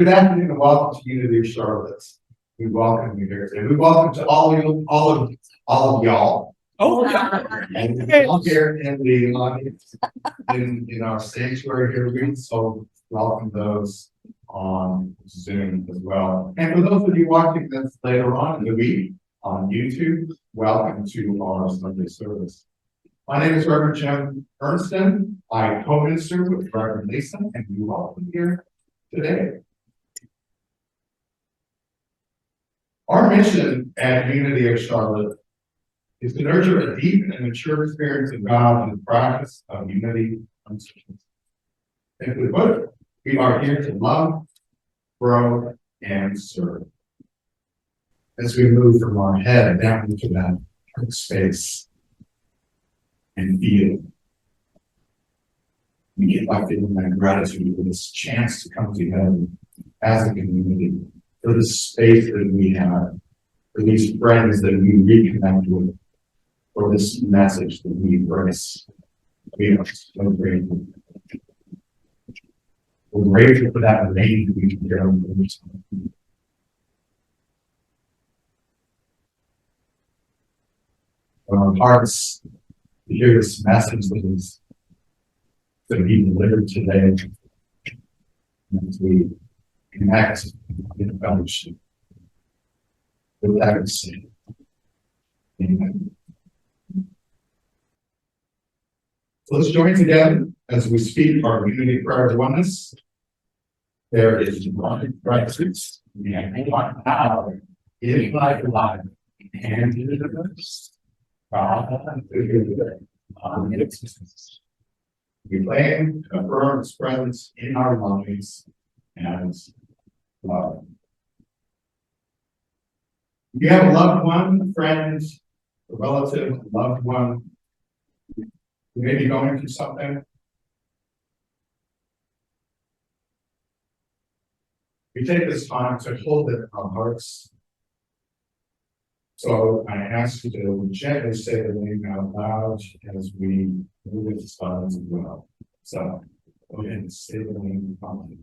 Good afternoon and welcome to Unity of Charlotte. We welcome you here today. We welcome to all of y'all. Oh, yeah. And all here in the audience, in our sanctuary here. We also welcome those on Zoom as well. And for those of you watching this later on in the week on YouTube, welcome to our Sunday service. My name is Reverend Jim Ernston. I co-minister with Reverend Lisa, and we welcome you here today. Our mission at Unity of Charlotte is to nurture a deep and mature experience of God in the practice of unity and service. Simply put, we are here to love, grow, and serve. As we move from our head down into that heart space and feel, we get by feeling that gratitude for this chance to come together as a community, for the space that we have, for these friends that we reconnect with, for this message that we embrace. We are so grateful. We're grateful for that rain that we can get on the other side. Our hearts to hear this message that is going to be delivered today as we connect in fellowship with that sin. Amen. So let's join together as we speak our unity prayer of oneness. There is one presence, and one power, in my life and in the universe. We claim to affirm His presence in our lives as love. If you have a loved one, a friend, a relative, a loved one who may be going through something, we take this time to hold it in our hearts. So I ask you to gently say the name out loud as we move into silence as well. So go ahead and say the name out loud.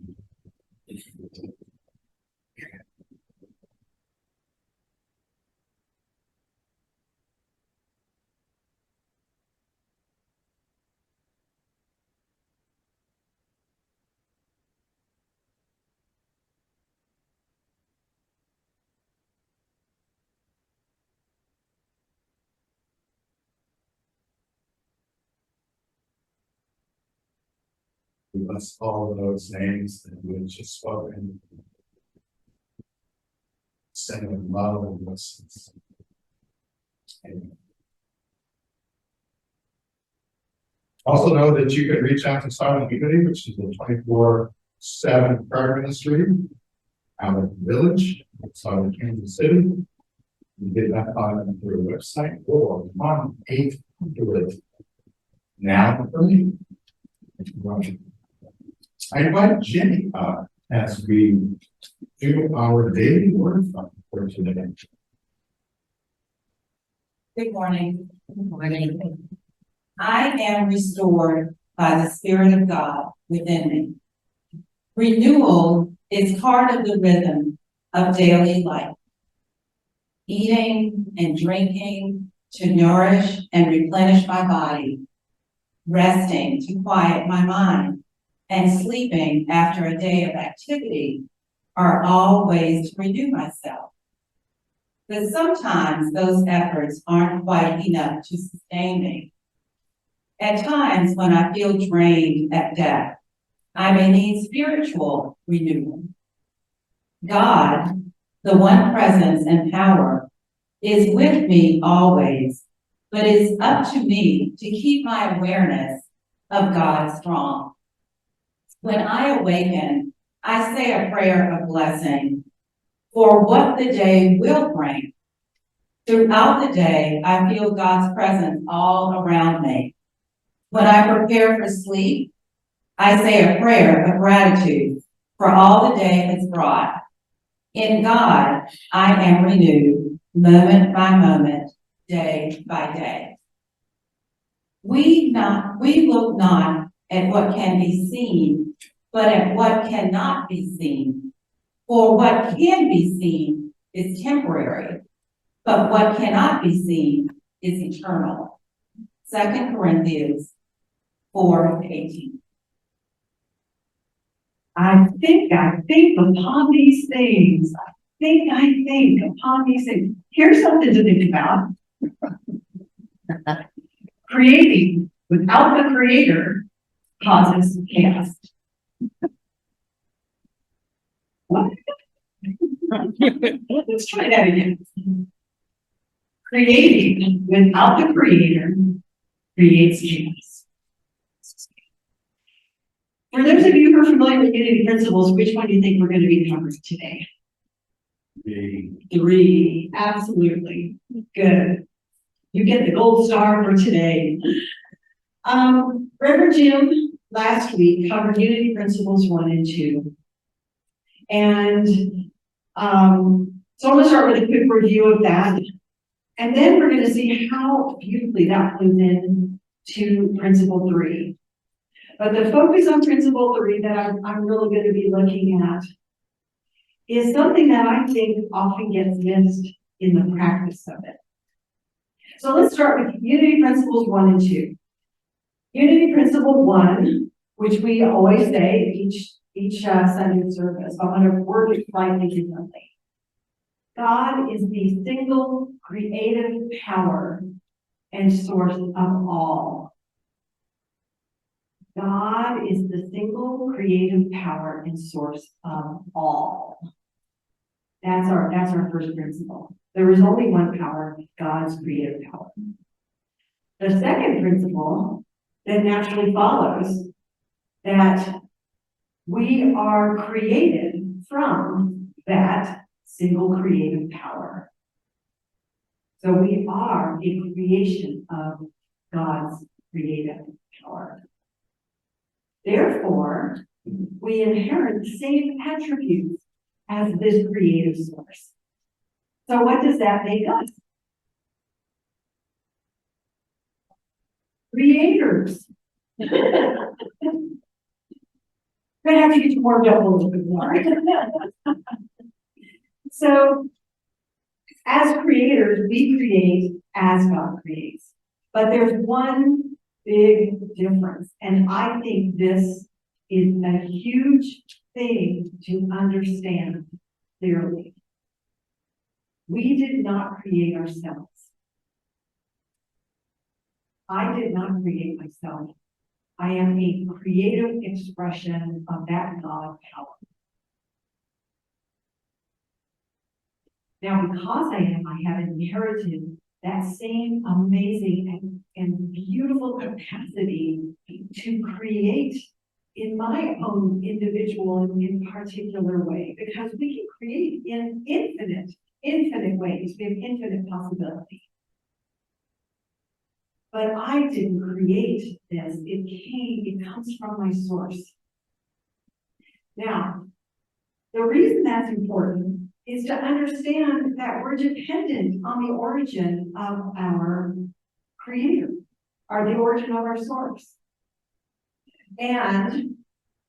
We bless all of those names that we have just spoken. Send them love and blessings. Amen. Also know that you can reach out to Silent Unity, which is a 24/7 prayer ministry out of the village outside of Kansas City. You get that on through the website or 1-800 now for me. I invite Jenny up as we do our daily word for today. Good morning. Good morning. I am restored by the Spirit of God within me. Renewal is part of the rhythm of daily life. Eating and drinking to nourish and replenish my body, resting to quiet my mind, and sleeping after a day of activity are all ways to renew myself. But sometimes those efforts aren't quite enough to sustain me. At times when I feel drained at depth, I may need spiritual renewal. God, the one presence and power, is with me always, but it's up to me to keep my awareness of God strong. When I awaken, I say a prayer of blessing for what the day will bring. Throughout the day, I feel God's presence all around me. When I prepare for sleep, I say a prayer of gratitude for all the day has brought. In God, I am renewed moment by moment, day by day. We look not at what can be seen, but at what cannot be seen. For what can be seen is temporary, but what cannot be seen is eternal. 2 Corinthians 4:18. I think upon these things. I think upon these things. Here's something to think about. Creating without the creator causes chaos. What? Let's try that again. Creating without the creator creates chaos. For those of you who are familiar with unity principles, which one do you think we're going to be covering today? Three. Absolutely. Good. You get the gold star for today. Reverend Jim last week covered unity principles 1 and 2. And so I'm going to start with a quick review of that. And then we're going to see how beautifully that plays in to principle 3. But the focus on principle 3 that I'm really going to be looking at is something that I think often gets missed in the practice of it. So let's start with unity principles 1 and 2. Unity principle 1, which we always say each Sunday service, but I'm going to word it slightly differently. God is the single creative power and source of all. God is the single creative power and source of all. That's our first principle. There is only one power, God's creative power. The second principle that naturally follows that we are created from that single creative power. So we are a creation of God's creative power. Therefore, we inherit the same attributes as this creative source. So what does that make us? Creators. Gonna have to get you warmed up a little bit more. So, as creators, we create as God creates. But there's one big difference, and I think this is a huge thing to understand clearly. We did not create ourselves. I did not create myself. I am a creative expression of that God power. Now, because I have inherited that same amazing and beautiful capacity to create in my own individual and in particular way, because we can create in infinite ways. We have infinite possibility. But I didn't create this. It comes from my source. Now, the reason that's important is to understand that we're dependent on the origin of our creator, or the origin of our source. And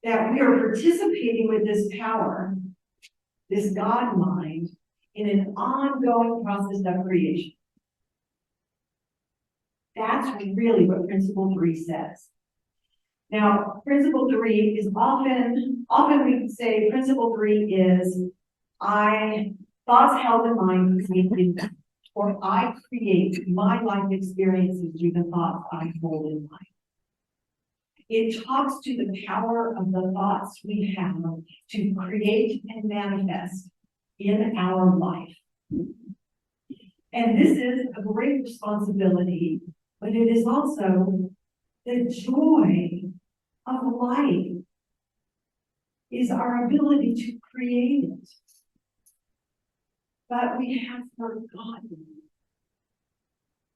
that we are participating with this power, this God mind, in an ongoing process of creation. That's really what principle 3 says. Now, principle 3 is often we say principle 3 is thoughts held in mind create, or I create my life experiences through the thoughts I hold in mind. It talks to the power of the thoughts we have to create and manifest in our life. And this is a great responsibility, but it is also the joy of life is our ability to create it. But we have forgotten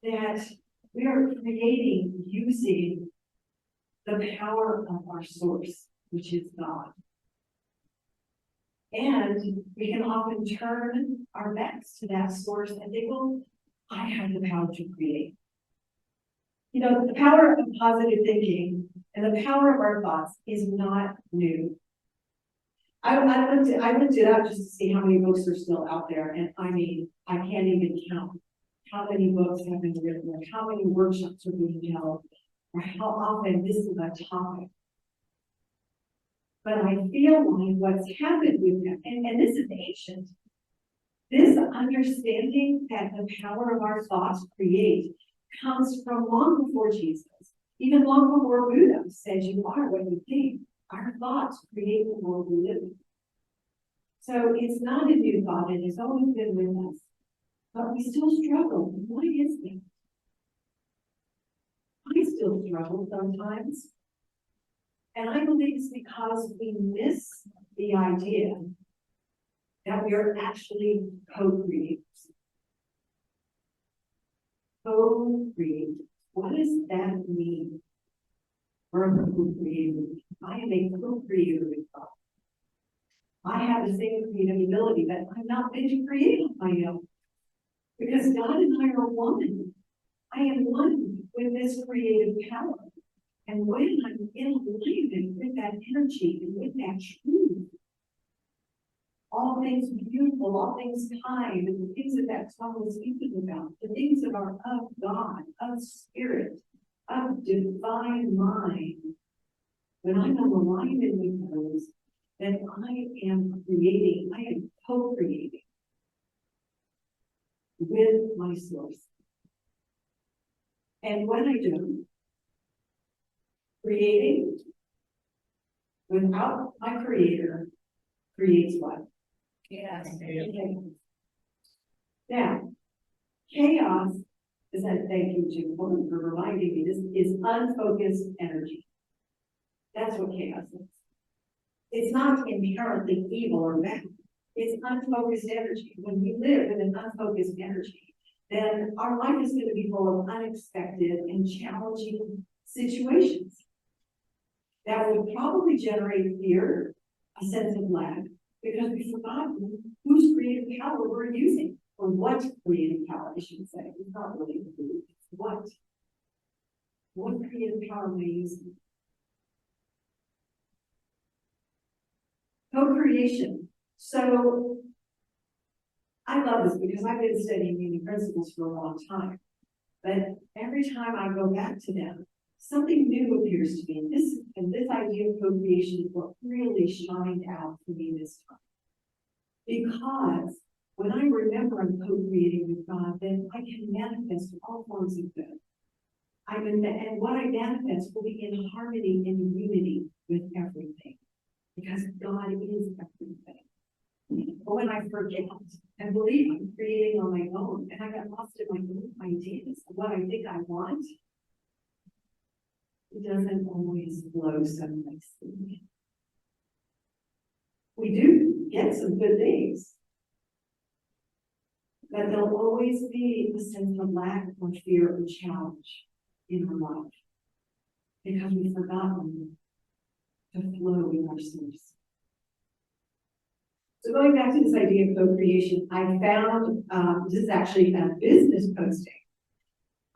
that we are creating using the power of our source, which is God. And we can often turn our backs to that source and think, well, I have the power to create. You know, the power of positive thinking and the power of our thoughts is not new. I looked it up just to see how many books are still out there, and I mean, I can't even count how many books have been written, or how many workshops are being held, or how often this is a topic. But I feel like what's happened with them, and this is ancient, this understanding that the power of our thoughts create comes from long before Jesus, even long before Buddha said you are what you think. Our thoughts create the world we live in. So it's not a new thought, it has always been with us. But we still struggle. Why is that? I still struggle sometimes. And I believe it's because we miss the idea that we are actually co-creators. Co-creators. What does that mean? We're a co-creator. I am a co-creator with God. I have the same creative ability, but I'm not meant to create on my own. Because God and I are one. I am one with this creative power. And when I'm in alignment with that energy and with that truth, all things beautiful, all things kind, and the things that song was speaking about, the things that are of God, of spirit, of divine mind, when I'm in alignment with those, then I am creating, I am co-creating with my source. And when I do, creating without my creator creates what? Yes. Now, chaos is that, thank you, Jim, for reminding me, this is unfocused energy. That's what chaos is. It's not inherently evil or bad. It's unfocused energy. When we live in an unfocused energy, then our life is going to be full of unexpected and challenging situations that would probably generate fear, a sense of lack, because we've forgotten whose creative power we're using, or what creative power, I should say. It's not really who, it's what. What creative power am I using? Co-creation. So I love this because I've been studying human principles for a long time. But every time I go back to them, something new appears to me. This idea of co-creation is what really shined out for me this time. Because when I remember I'm co-creating with God, then I can manifest all forms of good. And what I manifest will be in harmony and unity with everything. Because God is everything. But when I forget and believe I'm creating on my own, and I got lost in my own ideas of what I think I want, it doesn't always flow so nicely. We do get some good things, but there'll always be a sense of lack or fear or challenge in our life because we've forgotten to flow with our source. So going back to this idea of co-creation, I found this is actually a business posting.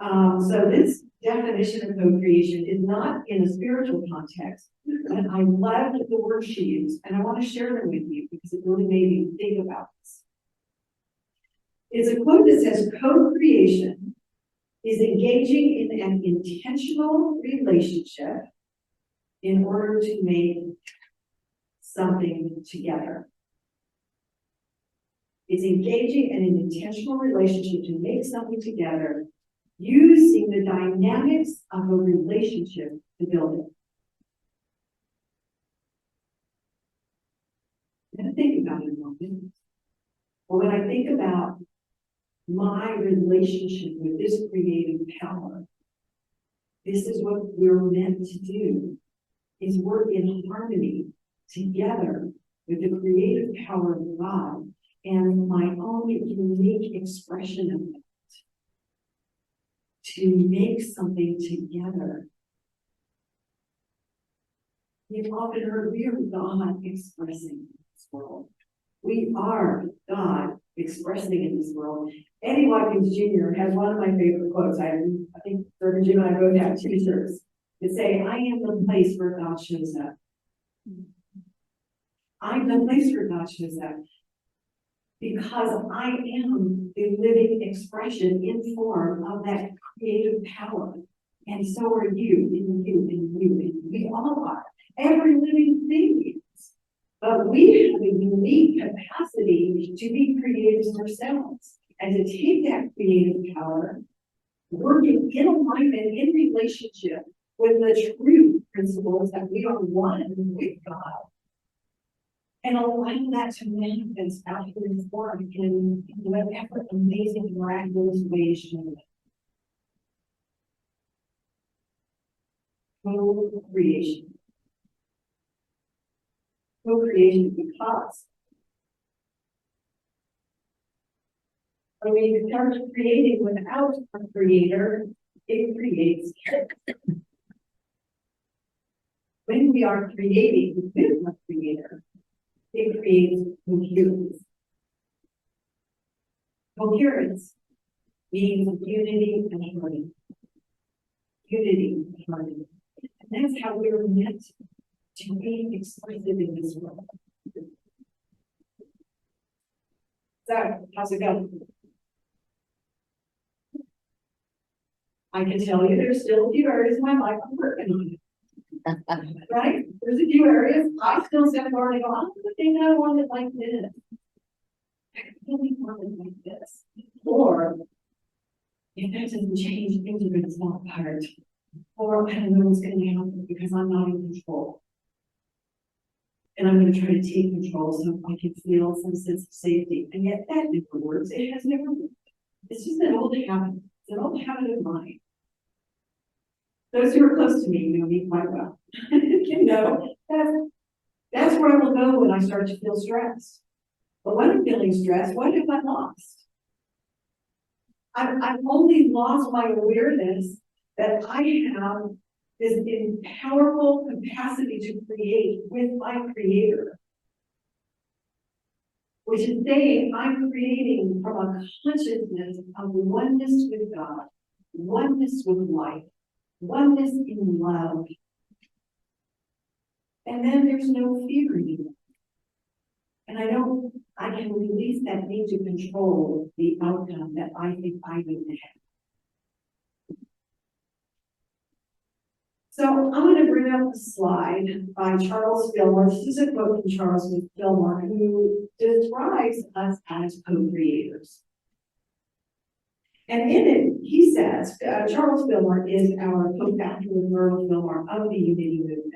So this definition of co-creation is not in a spiritual context, but I loved the word she used, and I want to share them with you because it really made me think about this. It's a quote that says, co-creation is engaging in an intentional relationship in order to make something together. It's engaging in an intentional relationship to make something together using the dynamics of a relationship to build it. And think about it a moment. Well, when I think about my relationship with this creative power, this is what we're meant to do, is work in harmony together with the creative power of God and my own unique expression of it to make something together. You've often heard we are God expressing in this world. We are God expressing in this world. Eddie Watkins Jr. has one of my favorite quotes. I think Reverend Jim and I both have t-shirts that say, I am the place where God shows up. I'm the place where God shows up. Because I am the living expression in form of that creative power. And so are you, and you, and you, and we all are. Every living thing is. But we have a unique capacity to be creators ourselves and to take that creative power, working in alignment, in relationship with the true principles that we are one with God. And allowing that to manifest out here in form in whatever amazing, miraculous way shown. Co-creation. Co-creation because when we start creating without a creator, it creates chaos. When we are creating with a creator, it creates coherence. Coherence means unity and harmony. Unity and harmony. And that's how we're meant to be expressive in this world. So, how's it going? I can tell you there's still a few areas of my life I'm working on. Right? There's a few areas I still sit there and go, I'm the thing I want it like this. I really want it like this. Or if that doesn't change, things are gonna fall apart. Or I don't know what's gonna happen because I'm not in control. And I'm gonna try to take control so I can feel some sense of safety. And yet that never works. It has never worked. It's just an old habit. It's an old habit of mine. Those who are close to me know me quite well. You know, that's where I will go when I start to feel stressed. But when I'm feeling stressed, what have I lost? I've only lost my awareness that I have this powerful capacity to create with my creator. Which is saying I'm creating from a consciousness of oneness with God, oneness with life, oneness in love. And then there's no fear anymore. And I can release that need to control the outcome that I think I need to have. So I'm going to bring up a slide by Charles Fillmore. This is a quote from Charles Fillmore, who describes us as co-creators. And in it, he says, Charles Fillmore is our co-founder with Merle Fillmore of the Unity Movement.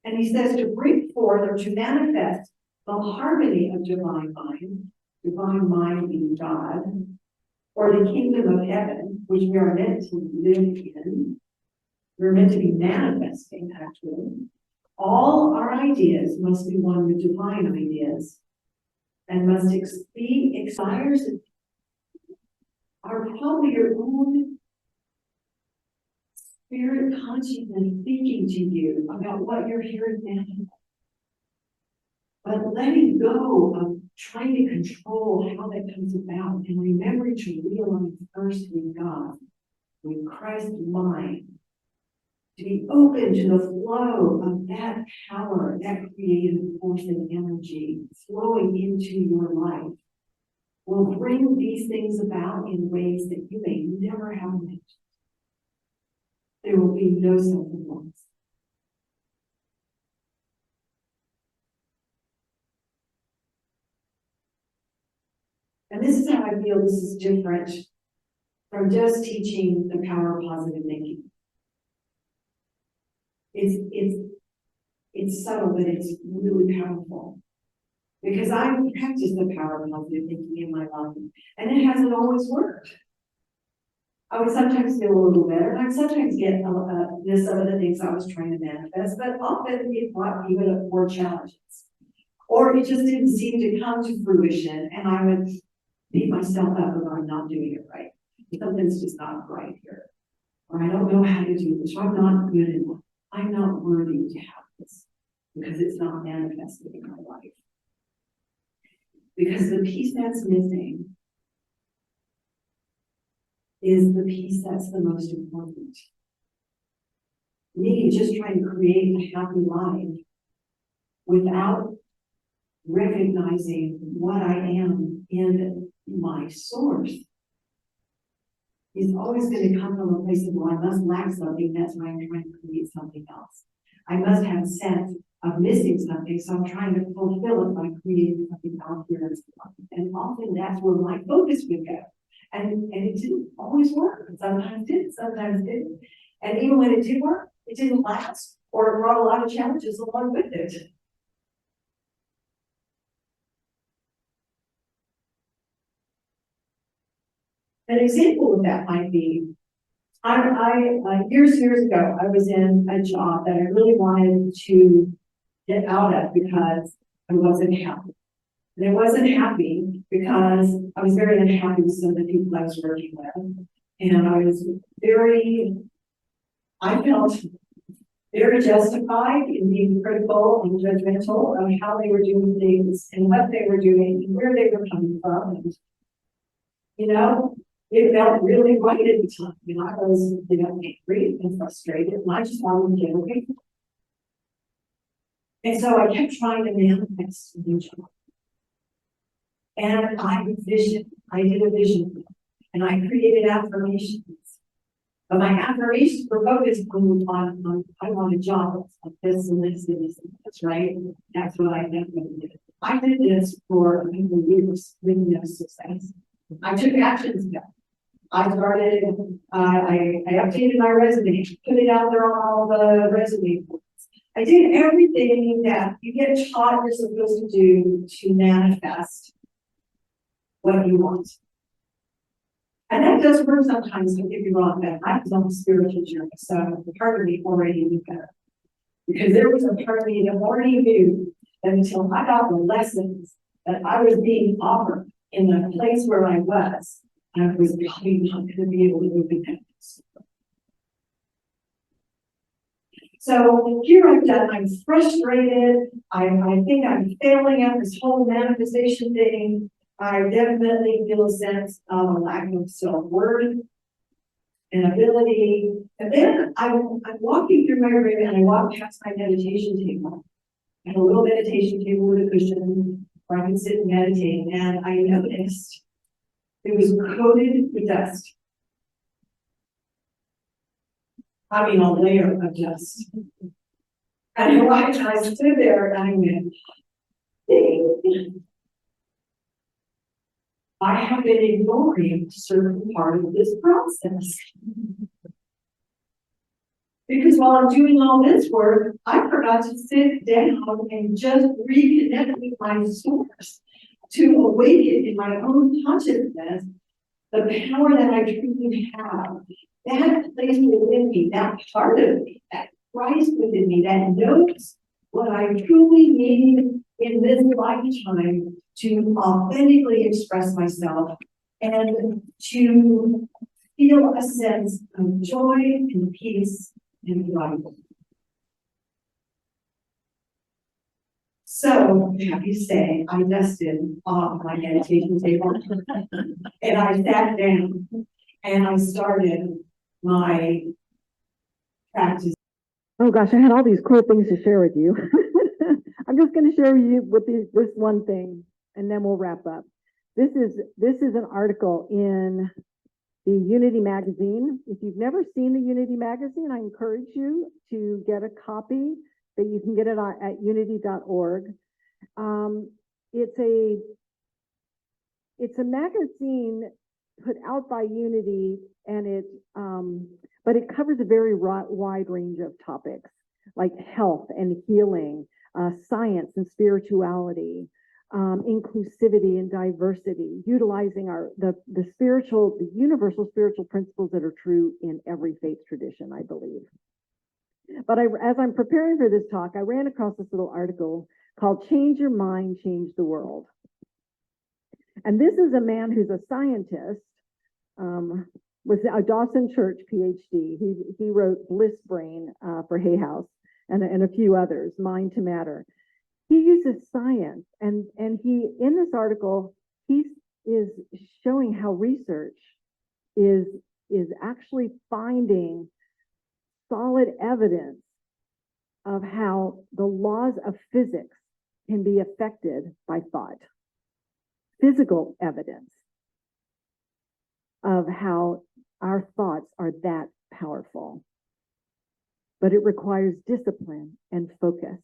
And he says to bring forth or to manifest the harmony of divine mind being God, or the kingdom of heaven, which we are meant to live in. We're meant to be manifesting, actually. All our ideas must be one with divine ideas and must be desires are probably your own spirit consciousness speaking to you about what you're hearing now. But letting go of trying to control how that comes about and remembering to realize first with God, with Christ's mind, to be open to the flow of that power, that creative force and energy flowing into your life will bring these things about in ways that you may never have imagined. There will be no self-reliance. And this is how I feel this is different from just teaching the power of positive thinking. It's subtle, but it's really powerful. Because I've practiced the power of positive thinking in my life, and it hasn't always worked. I would sometimes feel a little better, and I'd sometimes get this some of the things I was trying to manifest, but often it brought even more challenges. Or it just didn't seem to come to fruition, and I would beat myself up if I'm not doing it right. Something's just not right here. Or I don't know how to do this, or I'm not good enough. I'm not worthy to have this because it's not manifested in my life. Because the piece that's missing is the piece that's the most important. Me just trying to create a happy life without recognizing what I am in my source is always going to come from a place of, well, I must lack something, that's why I'm trying to create something else. I must have a sense of missing something, so I'm trying to fulfill it by creating something out here. And often that's where my focus would go. And it didn't always work. Sometimes it did, sometimes it didn't. And even when it did work, it didn't last, or it brought a lot of challenges along with it. An example of that might be, years ago, I was in a job that I really wanted to get out of because I wasn't happy. And I wasn't happy because I was very unhappy with some of the people I was working with. And I felt very justified in being critical and judgmental of how they were doing things and what they were doing and where they were coming from. And, it felt really right at the time. I was, angry and frustrated, and I just wanted to get away from it. And so I kept trying to manifest a new job. And I did a vision, and I created affirmations. But my affirmations were focused on I want a job like this and this and this and this, right? That's what I definitely did. I did this for a couple of years with no success. I took actions back. I started, I updated my resume, put it out there on all the resume boards. I did everything that you get taught you're supposed to do to manifest what you want. And that does work sometimes, don't get me wrong, but I was on a spiritual journey, so the part of me already knew better. Because there was a part of me that already knew that until I got the lessons that I was being offered in the place where I was probably not going to be able to move in. So here I'm frustrated. I think I'm failing at this whole manifestation thing. I definitely feel a sense of a lack of self-worth and ability. And then I'm walking through my room and I walk past my meditation table. I have a little meditation table with a cushion where I can sit and meditate. And I noticed it was coated with dust. I mean, a layer of dust. And I stood there and I went, dang. I have been ignoring a certain part of this process. Because while I'm doing all this work, I forgot to sit down and just reconnect with my source, to awaken in my own consciousness the power that I truly have. That place within me, that part of me, that Christ within me that knows what I truly need in this lifetime to authentically express myself and to feel a sense of joy and peace and life. So happy to say I dusted off my meditation table and I sat down and I started my practice. Oh gosh, I had all these cool things to share with you. I'm just going to share with you this one thing, and then we'll wrap up. This is an article in the Unity magazine. If you've never seen the Unity magazine, I encourage you to get a copy. That you can get it at unity.org. It's a magazine put out by Unity, and but it covers a very wide range of topics like health and healing, science and spirituality, inclusivity and diversity, utilizing the universal spiritual principles that are true in every faith tradition, I believe. But as I'm preparing for this talk, I ran across this little article called "Change Your Mind, Change the World." And this is a man who's a scientist, with a Dawson Church PhD. He wrote Bliss Brain for Hay House and a few others, Mind to Matter. He uses science, and he, in this article, he is showing how research is actually finding solid evidence of how the laws of physics can be affected by thought. Physical evidence of how our thoughts are that powerful. But it requires discipline and focus.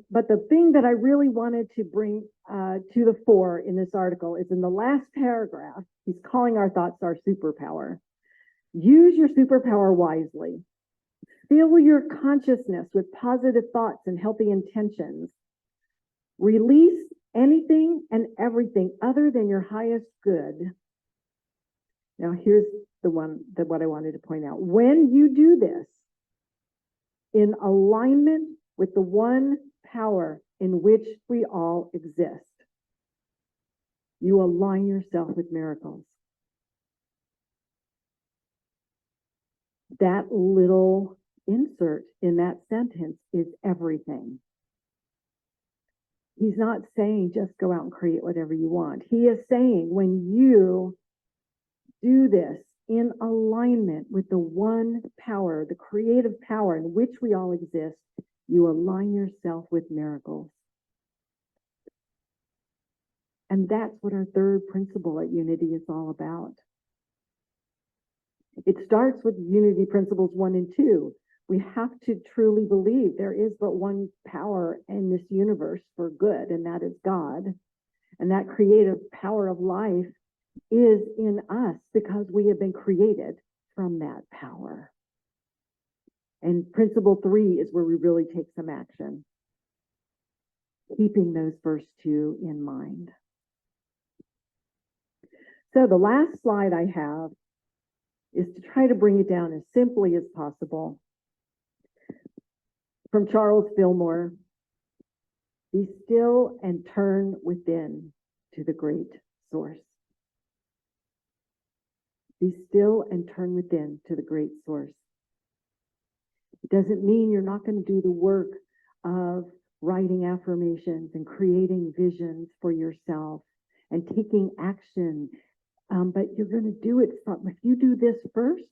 But the thing that I really wanted to bring to the fore in this article is in the last paragraph, he's calling our thoughts our superpower. Use your superpower wisely. Fill your consciousness with positive thoughts and healthy intentions. Release anything and everything other than your highest good. Now, here's what I wanted to point out. When you do this in alignment with the one power in which we all exist, you align yourself with miracles. That little insert in that sentence is everything. He's not saying just go out and create whatever you want. He is saying when you do this in alignment with the one power, the creative power in which we all exist, you align yourself with miracles. And that's what our third principle at Unity is all about. It starts with Unity Principles 1 and 2. We have to truly believe there is but one power in this universe for good, and that is God. And that creative power of life is in us because we have been created from that power. And principle 3 is where we really take some action, keeping those first two in mind. So the last slide I have is to try to bring it down as simply as possible. From Charles Fillmore, be still and turn within to the great source. Be still and turn within to the great source. It doesn't mean you're not going to do the work of writing affirmations and creating visions for yourself and taking action. But you're going to do it from, if you do this first,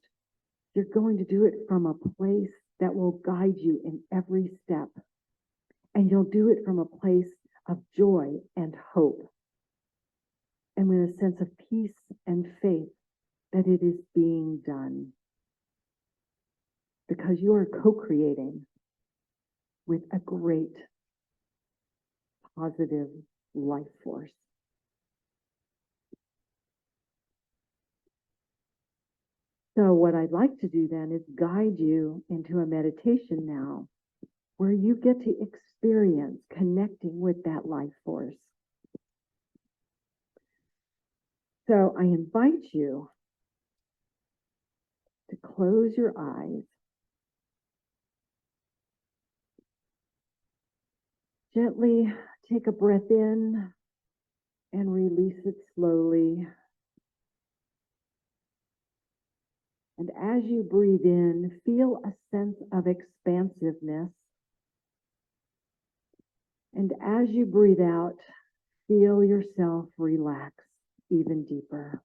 you're going to do it from a place that will guide you in every step. And you'll do it from a place of joy and hope. And with a sense of peace and faith that it is being done. Because you are co-creating with a great positive life force. So what I'd like to do then is guide you into a meditation now where you get to experience connecting with that life force. So I invite you to close your eyes. Gently take a breath in and release it slowly. And as you breathe in, feel a sense of expansiveness. And as you breathe out, feel yourself relax even deeper.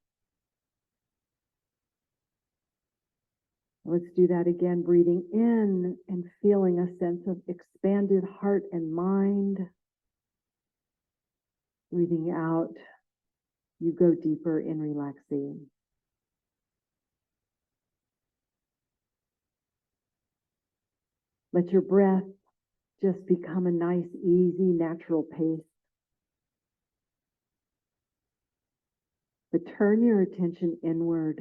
Let's do that again, breathing in and feeling a sense of expanded heart and mind. Breathing out, you go deeper in relaxing. Let your breath just become a nice, easy, natural pace. But turn your attention inward.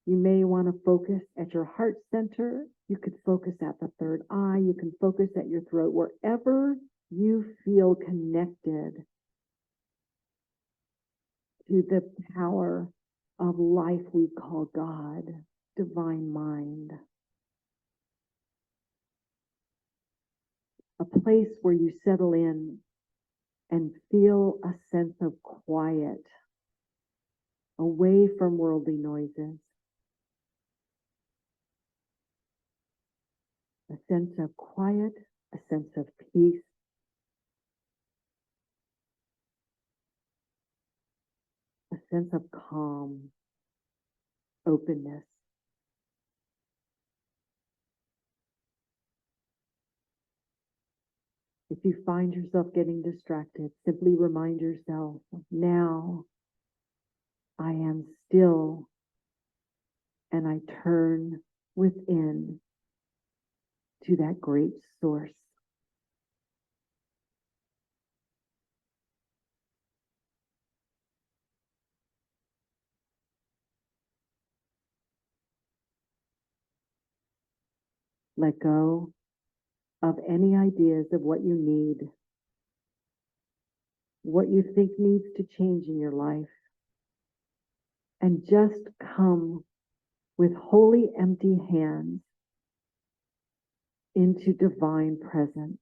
You may want to focus at your heart center. You could focus at the third eye. You can focus at your throat, wherever you feel connected to the power of life we call God, divine mind. A place where you settle in and feel a sense of quiet, away from worldly noises. A sense of quiet, a sense of peace. A sense of calm. openness. If you find yourself getting distracted, simply remind yourself, now I am still, and I turn within to that great source. Let go of any ideas of what you need, what you think needs to change in your life, and just come with wholly empty hands into divine presence.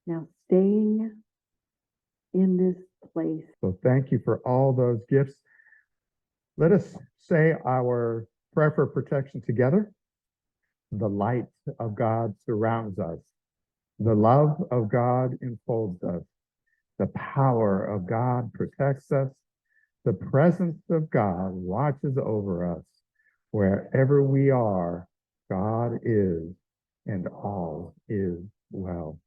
Now, staying in this place. So thank you for all those gifts. Let us say our prayer for protection together. The light of God surrounds us. The love of God enfolds us. The power of God protects us. The presence of God watches over us. Wherever we are, God is, and all is well.